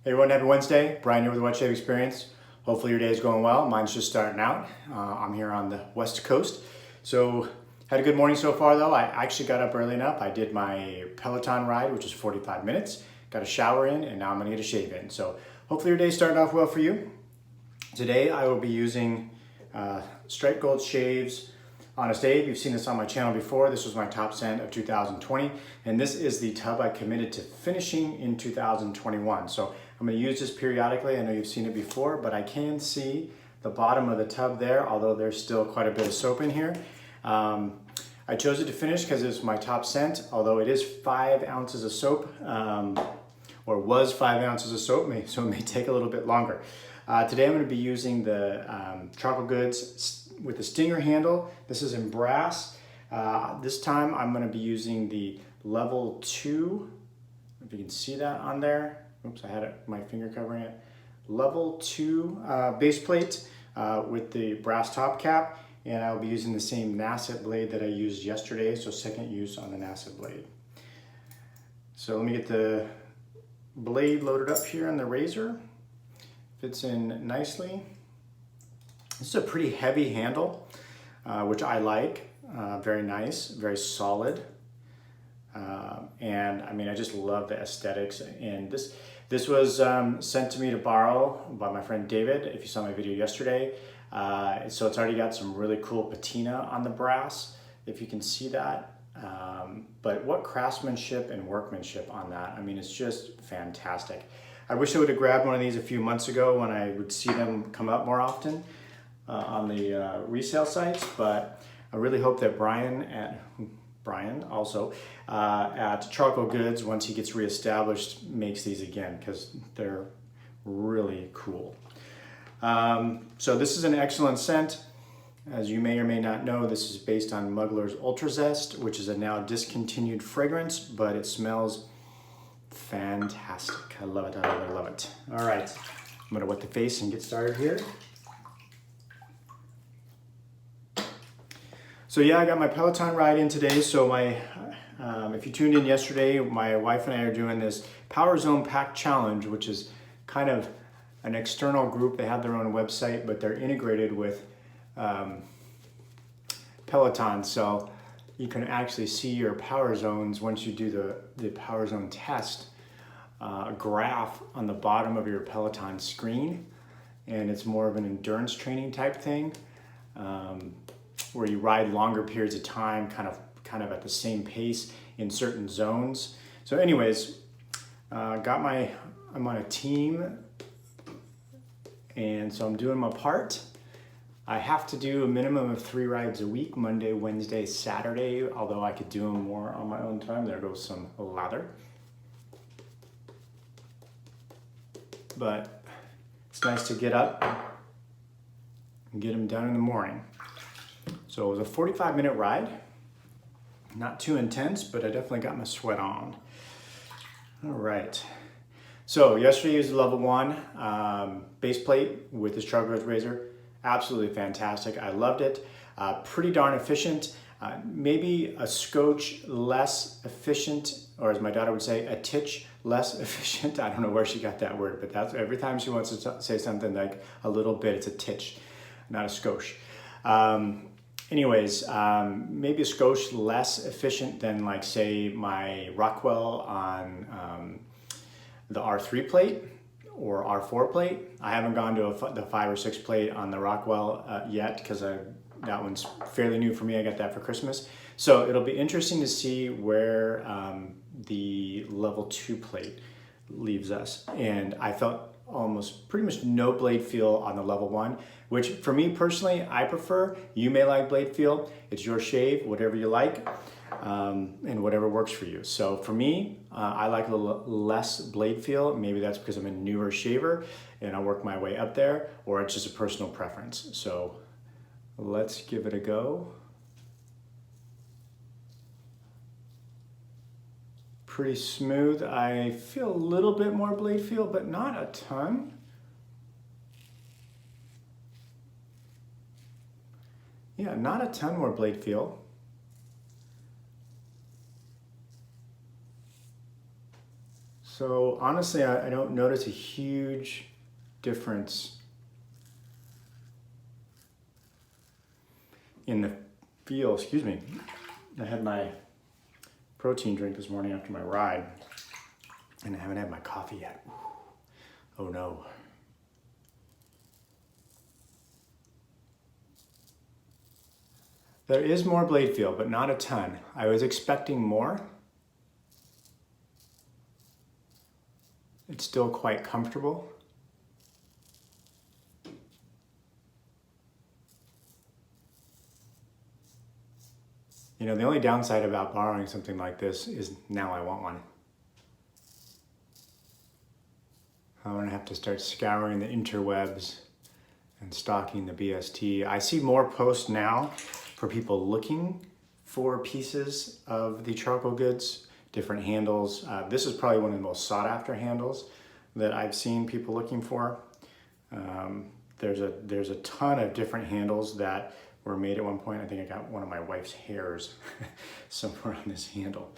Hey everyone, happy Wednesday. Brian here with the Wet Shave Experience. Hopefully your day is going well. Mine's just starting out. I'm here on the West Coast. So, had a good morning so far though. I actually got up early enough. I did my Peloton ride, which is 45 minutes. Got a shower in, and now I'm gonna get a shave in. So, hopefully your day's starting off well for you. Today I will be using Strike Gold Shaves Honest Abe. You've seen this on my channel before. This was my top scent of 2020, and this is the tub I committed to finishing in 2021. So I'm going to use this periodically. I know you've seen it before, but I can see the bottom of the tub there, although there's still quite a bit of soap in here. I chose it to finish because it's my top scent, although it is 5 ounces of soap, or was 5 ounces of soap, so it may take a little bit longer. Today I'm going to be using the Charcoal Goods with the stinger handle. This is in brass. This time I'm going to be using the level 2. If you can see that on there. Oops, I had my finger covering it. Level 2 base plate with the brass top cap, and I'll be using the same Nasset blade that I used yesterday, so second use on the Nasset blade. So let me get the blade loaded up here on the razor. Fits in nicely. This is a pretty heavy handle, which I like. Very nice, very solid. And I mean, I just love the aesthetics. And this was sent to me to borrow by my friend David, if you saw my video yesterday. So it's already got some really cool patina on the brass, if you can see that. But what craftsmanship and workmanship on that. I mean, it's just fantastic. I wish I would have grabbed one of these a few months ago when I would see them come up more often on the resale sites, but I really hope that Brian also at Charcoal Goods, once he gets reestablished, makes these again, because they're really cool. So this is an excellent scent. As you may or may not know, this is based on Mugler's Ultra Zest, which is a now discontinued fragrance, but it smells fantastic. I love it, I love it, I love it. All right, I'm gonna wet the face and get started here. So yeah, I got my Peloton ride in today. So if you tuned in yesterday, my wife and I are doing this Power Zone Pack Challenge, which is kind of an external group. They have their own website, but they're integrated with Peloton. So you can actually see your power zones once you do the power zone test, a graph on the bottom of your Peloton screen. And it's more of an endurance training type thing. Where you ride longer periods of time, kind of at the same pace in certain zones. So anyways, I'm on a team, and so I'm doing my part. I have to do a minimum of 3 rides a week, Monday, Wednesday, Saturday, although I could do them more on my own time. There goes some lather. But it's nice to get up and get them done in the morning. So it was a 45-minute ride, not too intense, but I definitely got my sweat on. All right, so yesterday used level 1 base plate with this Charcoal Goods razor. Absolutely fantastic, I loved it. Pretty darn efficient, maybe a scotch less efficient, or as my daughter would say, a titch less efficient. I don't know where she got that word, but that's every time she wants to say something like a little bit, it's a titch, not a scotch. Anyways, maybe a skosh less efficient than, like, say, my Rockwell on the R3 plate or R4 plate. I haven't gone to the 5 or 6 plate on the Rockwell yet, because that one's fairly new for me. I got that for Christmas. So it'll be interesting to see where the level 2 plate leaves us. And I felt pretty much no blade feel on the level 1, which for me personally, I prefer. You may like blade feel. It's your shave, whatever you like, and whatever works for you. So for me, I like a little less blade feel. Maybe that's because I'm a newer shaver and I work my way up there, or it's just a personal preference. So let's give it a go. Pretty smooth. I feel a little bit more blade feel, but not a ton. Yeah, not a ton more blade feel. So honestly, I don't notice a huge difference in the feel. Excuse me. I had my protein drink this morning after my ride, and I haven't had my coffee yet. Oh no. There is more blade feel, but not a ton. I was expecting more. It's still quite comfortable. You know, the only downside about borrowing something like this is now I want one. I'm gonna have to start scouring the interwebs and stalking the BST. I see more posts now for people looking for pieces of the charcoal goods, different handles. This is probably one of the most sought after handles that I've seen people looking for. There's a ton of different handles that were made at one point. I think I got one of my wife's hairs somewhere on this handle.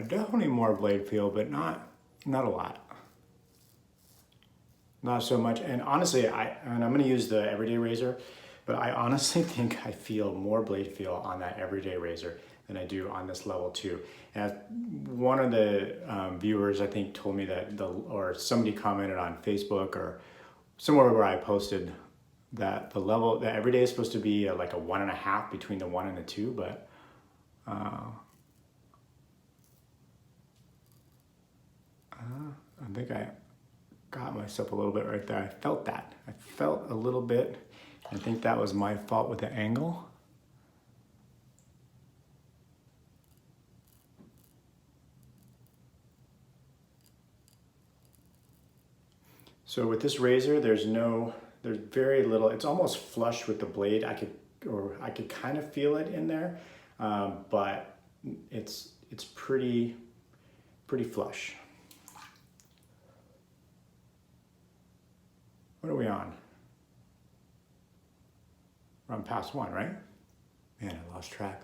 Definitely more blade feel, but not a lot. Not so much. And honestly, I'm going to use the everyday razor, but I honestly think I feel more blade feel on that everyday razor than I do on this level 2. And one of the viewers, I think, told me that or somebody commented on Facebook or somewhere where I posted that the everyday is supposed to be like a 1.5 between the 1 and the 2, but I think I got myself a little bit right there. I felt that. I felt a little bit. I think that was my fault with the angle. So with this razor, there's very little, it's almost flush with the blade. I could kind of feel it in there, but it's pretty flush. What are we on? We're on past 1, right? Man, I lost track.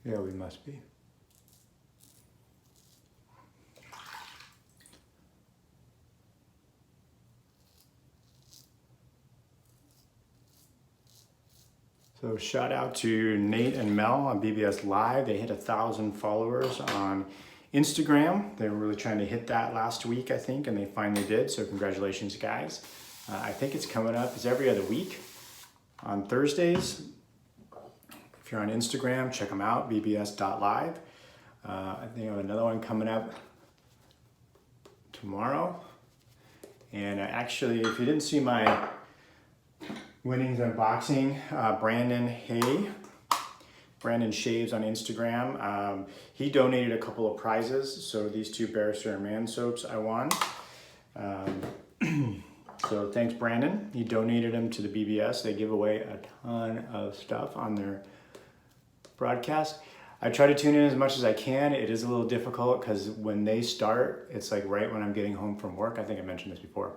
Yeah, we must be. So shout out to Nate and Mel on BBS Live. They hit 1,000 followers on Instagram. They were really trying to hit that last week, I think, and they finally did. So congratulations, guys. I think it's coming up. It's every other week on Thursdays. If you're on Instagram, check them out, bbs.live. I think I have another one coming up tomorrow. And actually, if you didn't see my winnings unboxing, Brandon Shaves on Instagram. He donated a couple of prizes. So these 2 Barrister and Man soaps I won. So thanks, Brandon. He donated them to the BBS. They give away a ton of stuff on their broadcast. I try to tune in as much as I can. It is a little difficult because when they start, it's like right when I'm getting home from work. I think I mentioned this before.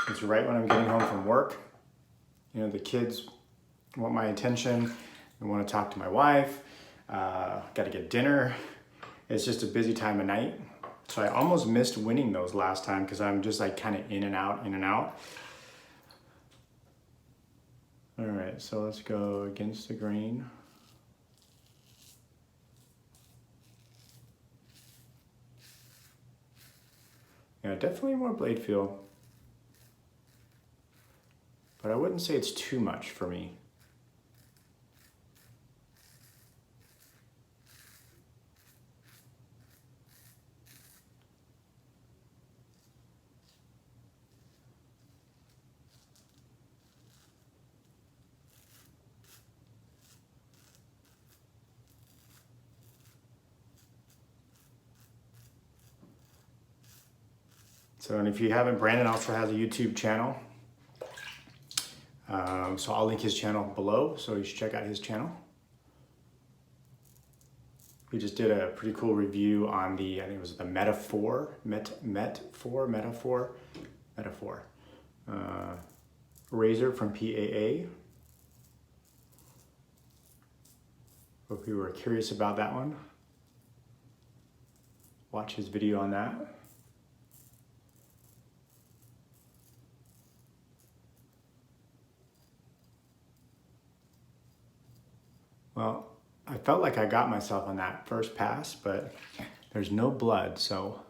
It's right when I'm getting home from work. You know, the kids want my attention. They want to talk to my wife. Got to get dinner. It's just a busy time of night. So I almost missed winning those last time because I'm just like kind of in and out. All right, so let's go against the grain. Yeah, definitely more blade feel. But I wouldn't say it's too much for me. So, and if you haven't, Brandon also has a YouTube channel. So I'll link his channel below, so you should check out his channel. we just did a pretty cool review on the, I think it was the Metaphor razor from PAA. Hope you were curious about that one. Watch his video on that. Well, I felt like I got myself on that first pass, but there's no blood, so.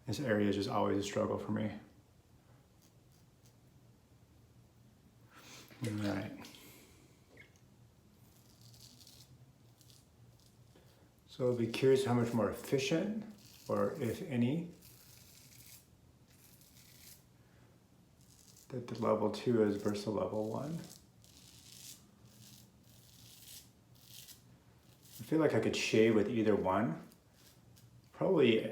This area is just always a struggle for me. All right. So I'll be curious how much more efficient, or if any, that the level 2 is versus the level 1. I feel like I could shave with either one. Probably,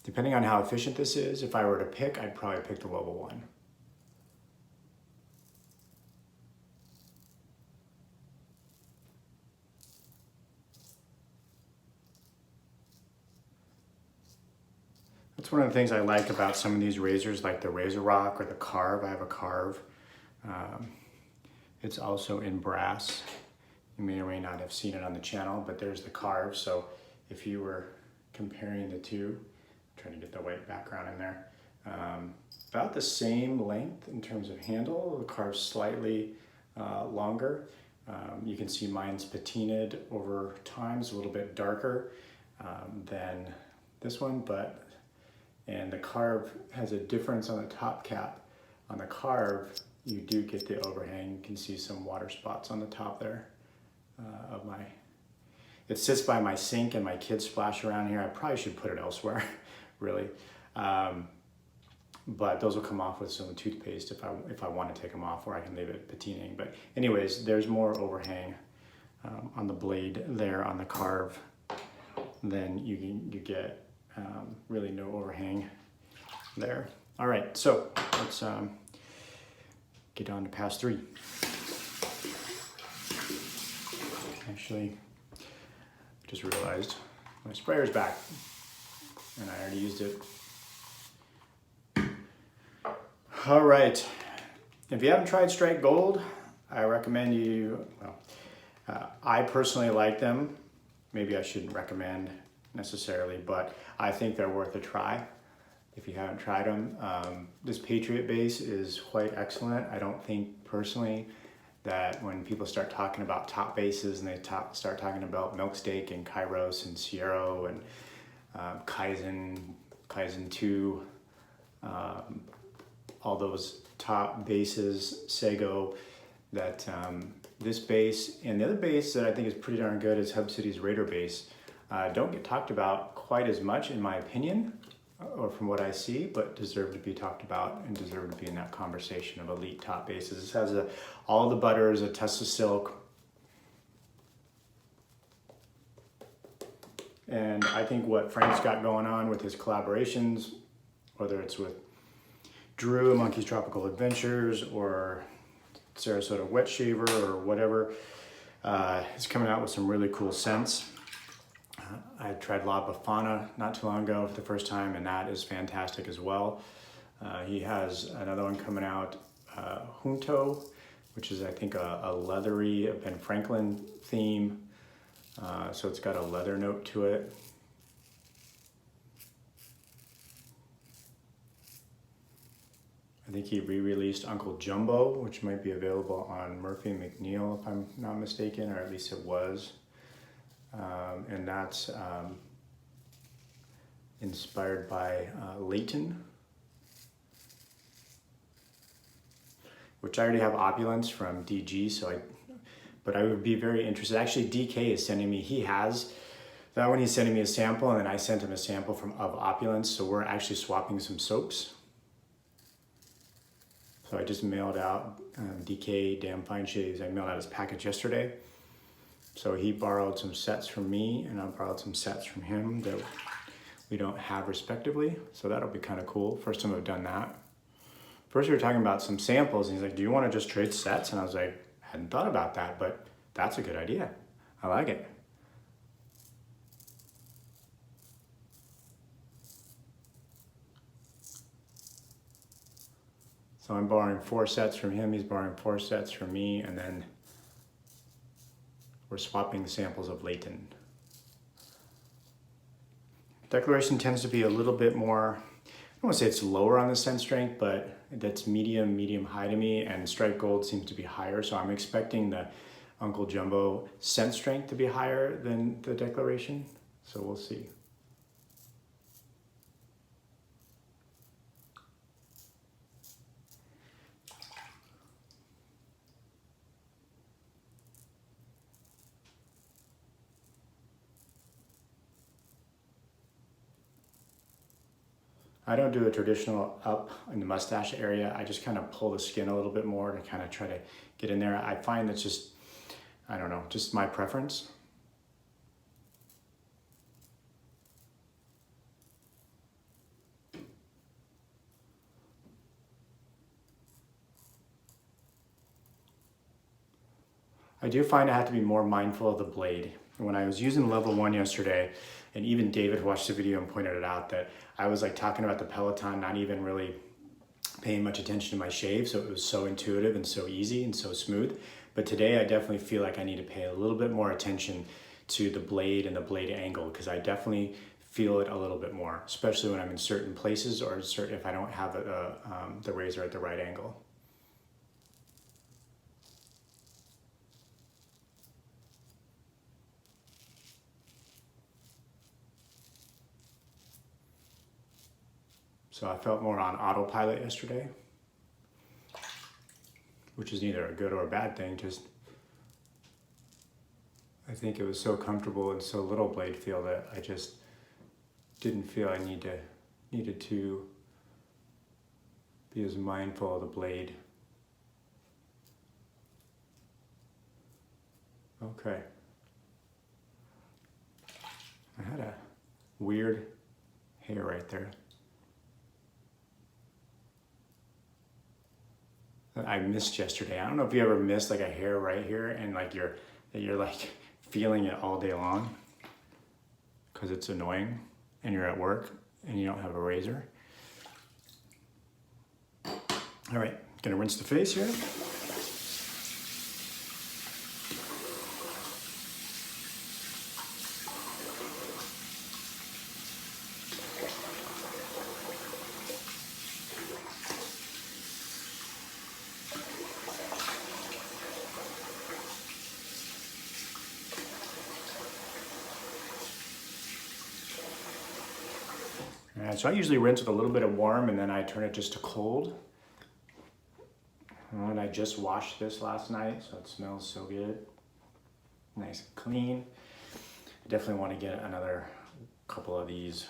depending on how efficient this is, if I were to pick, I'd probably pick the level 1. That's one of the things I like about some of these razors, like the Razor Rock or the Carve. I have a Carve. It's also in brass. You may or may not have seen it on the channel, but there's the Carve. So if you were comparing the two, I'm trying to get the white background in there, about the same length in terms of handle. The Carve's slightly longer. You can see mine's patinaed over time. It's a little bit darker than this one, and the Carve has a difference on the top cap. On the Carve, you do get the overhang. You can see some water spots on the top there of my, it sits by my sink and my kids splash around here. I probably should put it elsewhere, really. But those will come off with some toothpaste if I want to take them off, or I can leave it patinating. But anyways, there's more overhang on the blade there on the Carve than you get really no overhang there. All right, so let's get on to pass 3. Actually, just realized my sprayer's back and I already used it. All right, if you haven't tried Strike Gold, I recommend you, well, I personally like them. Maybe I shouldn't recommend necessarily, but I think they're worth a try if you haven't tried them. This Patriot base is quite excellent. I don't think personally that when people start talking about top bases and they start talking about Milksteak and Kairos and Sierra and Kaizen 2, all those top bases, Sego, that this base and the other base that I think is pretty darn good is Hub City's Raider base. Don't get talked about quite as much in my opinion, or from what I see, but deserve to be talked about and deserve to be in that conversation of elite top bases. This has all the butters, a Tesla silk, and I think what Frank's got going on with his collaborations, whether it's with Drew, Monkey's Tropical Adventures, or Sarasota Wet Shaver, or whatever, he's coming out with some really cool scents. I tried La Befana not too long ago for the first time, and that is fantastic as well. He has another one coming out, Junto, which is I think a leathery Ben Franklin theme. So it's got a leather note to it. I think he re-released Uncle Jumbo, which might be available on Murphy and McNeil if I'm not mistaken, or at least it was. And that's inspired by Leighton, which I already have Opulence from DG, but I would be very interested. Actually, DK is sending me, he has that one, he's sending me a sample, and then I sent him a sample of Opulence, so we're actually swapping some soaps. So I just mailed out DK Damnfine Shaves. I mailed out his package yesterday. So he borrowed some sets from me and I borrowed some sets from him that we don't have respectively. So that'll be kind of cool. First time I've done that. First we were talking about some samples and he's like, do you want to just trade sets? And I was like, I hadn't thought about that, but that's a good idea. I like it. So I'm borrowing 4 sets from him, he's borrowing 4 sets from me, and then we're swapping the samples of Leighton. Declaration tends to be a little bit more, I don't want to say it's lower on the scent strength, but that's medium high to me, and Strike Gold seems to be higher, so I'm expecting the Uncle Jumbo scent strength to be higher than the Declaration, so we'll see. I don't do a traditional up in the mustache area. I just kind of pull the skin a little bit more to kind of try to get in there. I find that's just, I don't know, just my preference. I do find I have to be more mindful of the blade. When I was using level 1 yesterday, and even David watched the video and pointed it out, that I was like talking about the Peloton, not even really paying much attention to my shave, so it was so intuitive and so easy and so smooth. But today I definitely feel like I need to pay a little bit more attention to the blade and the blade angle, because I definitely feel it a little bit more, especially when I'm in certain places or if I don't have the razor at the right angle. So I felt more on autopilot yesterday, which is neither a good or a bad thing, just I think it was so comfortable and so little blade feel that I just didn't feel I needed to be as mindful of the blade. Okay. I had a weird hair right there. I missed yesterday. I don't know if you ever missed like a hair right here and like you're like feeling it all day long because it's annoying and you're at work and you don't have a razor. All right, gonna rinse the face here. So I usually rinse with a little bit of warm and then I turn it just to cold. And I just washed this last night, so it smells so good. Nice and clean. I definitely want to get another couple of these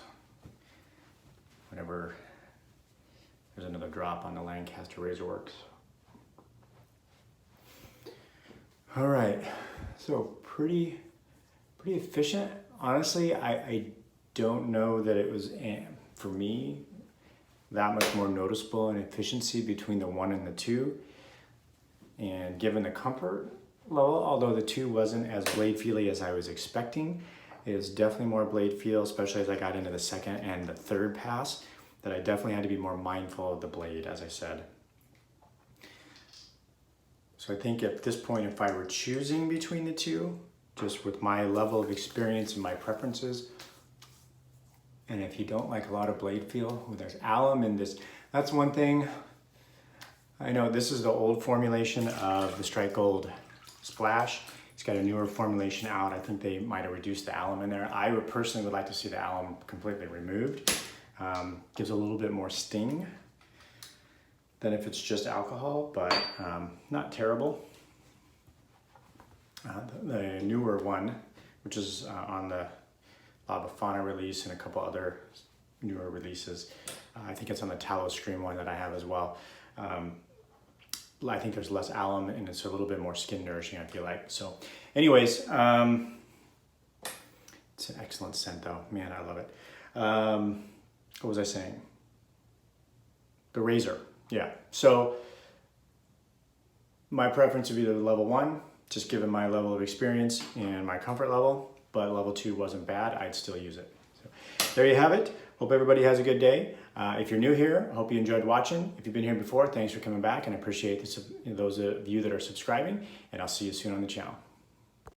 whenever there's another drop on the Lancaster Razor Works. All right, so pretty efficient. Honestly, I don't know that it was, for me, that much more noticeable in efficiency between the 1 and the 2. And given the comfort level, although the 2 wasn't as blade feely as I was expecting, it is definitely more blade feel, especially as I got into the 2nd and the 3rd pass, that I definitely had to be more mindful of the blade, as I said. So I think at this point, if I were choosing between the 2, just with my level of experience and my preferences, and if you don't like a lot of blade feel, there's alum in this. That's one thing. I know this is the old formulation of the Strike Gold Splash. It's got a newer formulation out. I think they might have reduced the alum in there. I would personally like to see the alum completely removed. Gives a little bit more sting than if it's just alcohol, but not terrible. The newer one, which is on the La Befana release and a couple other newer releases. I think it's on the Tallow Stream one that I have as well. I think there's less alum and it's a little bit more skin nourishing, I feel like. So anyways, it's an excellent scent though. Man, I love it. What was I saying? The razor, yeah. So my preference would be the level 1, just given my level of experience and my comfort level, but level 2 wasn't bad. I'd still use it. So there you have it. Hope everybody has a good day. If you're new here, I hope you enjoyed watching. If you've been here before, thanks for coming back, and I appreciate those of you that are subscribing, and I'll see you soon on the channel.